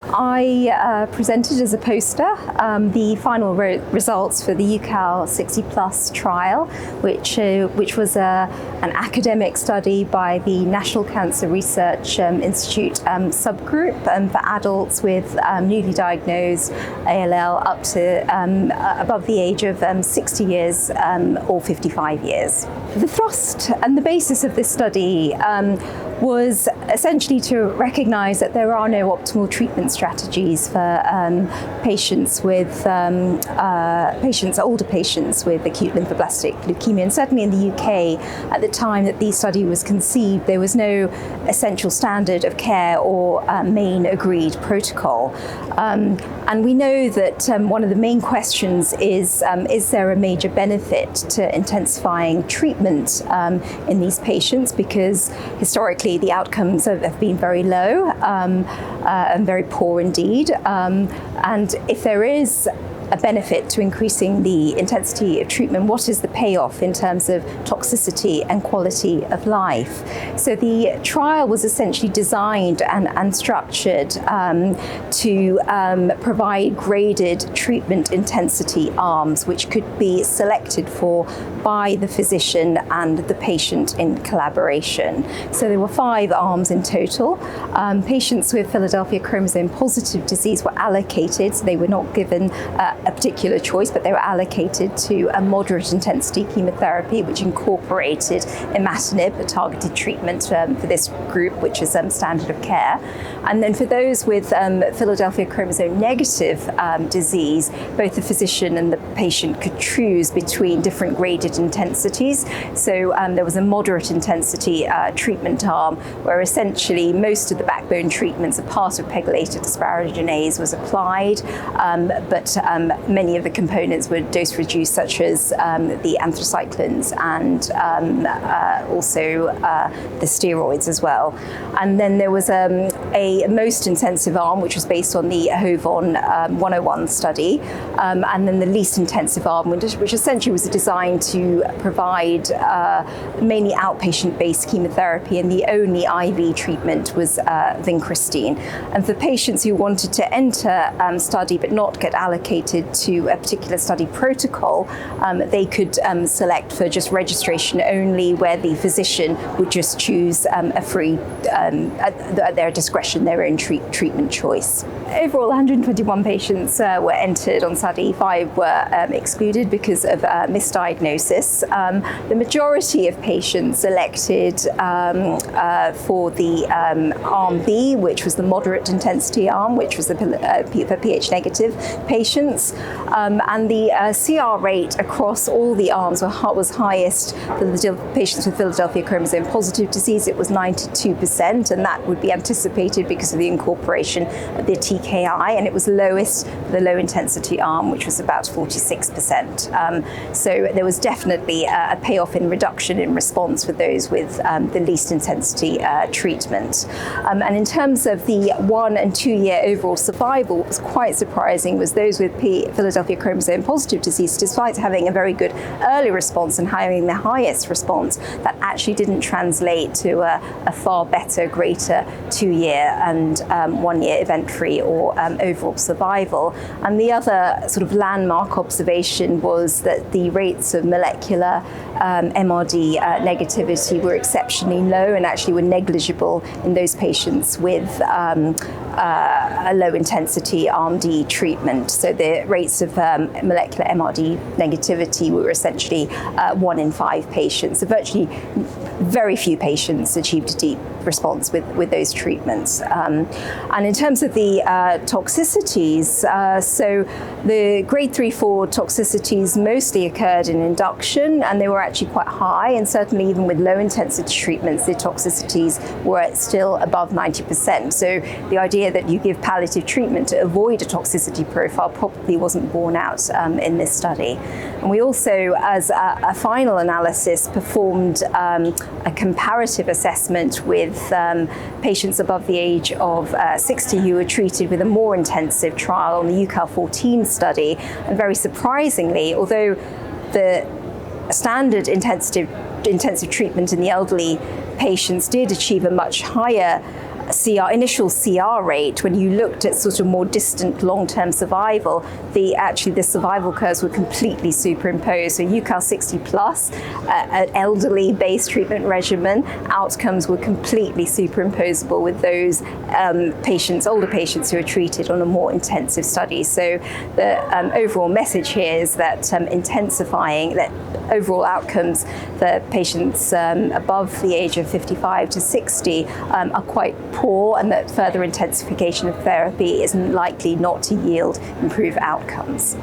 I presented as a poster the final results for the UKALL60 trial, which was an academic study by the National Cancer Research Institute subgroup for adults with newly diagnosed ALL up to above the age of 60 years or 55 years. The thrust and the basis of this study was essentially to recognize that there are no optimal treatment strategies for older patients with acute lymphoblastic leukemia. And certainly in the UK, at the time that the study was conceived, there was no essential standard of care or main agreed protocol. And we know that one of the main questions is there a major benefit to intensifying treatment in these patients? Because historically, the outcomes have been very low and very poor indeed. And if there is a benefit to increasing the intensity of treatment, what is the payoff in terms of toxicity and quality of life? So the trial was essentially designed and structured to provide graded treatment intensity arms, which could be selected for by the physician and the patient in collaboration. So there were 5 arms in total. Patients with Philadelphia chromosome positive disease were allocated, so they were not given a particular choice, but they were allocated to a moderate intensity chemotherapy, which incorporated imatinib, a targeted treatment for this group, which is standard of care. And then for those with Philadelphia chromosome negative disease, both the physician and the patient could choose between different graded intensities. So there was a moderate intensity treatment arm, where essentially most of the backbone treatments, a part of pegylated asparaginase was applied, but many of the components were dose reduced, such as the anthracyclines and also the steroids as well. And then there was a most intensive arm, which was based on the HOVON 101 study, and then the least intensive arm, which essentially was designed to provide mainly outpatient-based chemotherapy, and the only IV treatment was vincristine. And for patients who wanted to enter study but not get allocated to a particular study protocol, they could select for just registration only, where the physician would just choose a free, at their discretion, their own treatment choice. Overall, 121 patients were entered on study. 5 were excluded because of misdiagnosis. The majority of patients elected for the arm B, which was the moderate intensity arm, which was for pH negative patients. And the CR rate across all the arms was highest for the patients with Philadelphia chromosome positive disease. It was 92%, and that would be anticipated because of the incorporation of the TKI, and it was lowest for the low intensity arm, which was about 46%. So there was definitely a payoff in reduction in response with those with the least intensity treatment. And in terms of the 1 and 2 year overall survival, what was quite surprising was those with Philadelphia chromosome positive disease, despite having a very good early response and having the highest response, that actually didn't translate to a far better, greater 2 year and 1 year event-free or overall survival. And the other sort of landmark observation was that the rates of molecular MRD negativity were exceptionally low and actually were negligible in those patients with a low intensity arm D treatment. So the rates of molecular MRD negativity were essentially 1 in 5 patients. So virtually very few patients achieved a deep response with those treatments. And in terms of the toxicities, so the grade 3-4 toxicities mostly occurred in induction, and they were actually quite high, and certainly even with low intensity treatments, the toxicities were still above 90%. So the idea that you give palliative treatment to avoid a toxicity profile probably wasn't borne out in this study. And we also, as a final analysis, performed a comparative assessment with patients above the age of 60 who were treated with a more intensive trial on the UKALL14 study. And very surprisingly, although the standard intensive treatment in the elderly patients did achieve a much higher initial CR rate, when you looked at sort of more distant long-term survival, the survival curves were completely superimposed. So UKALL60 plus, an elderly-based treatment regimen, outcomes were completely superimposable with those older patients who are treated on a more intensive study. So the overall message here is that intensifying, that overall outcomes for patients above the age of 55 to 60 are quite poor, and that further intensification of therapy is likely not to yield improved outcomes.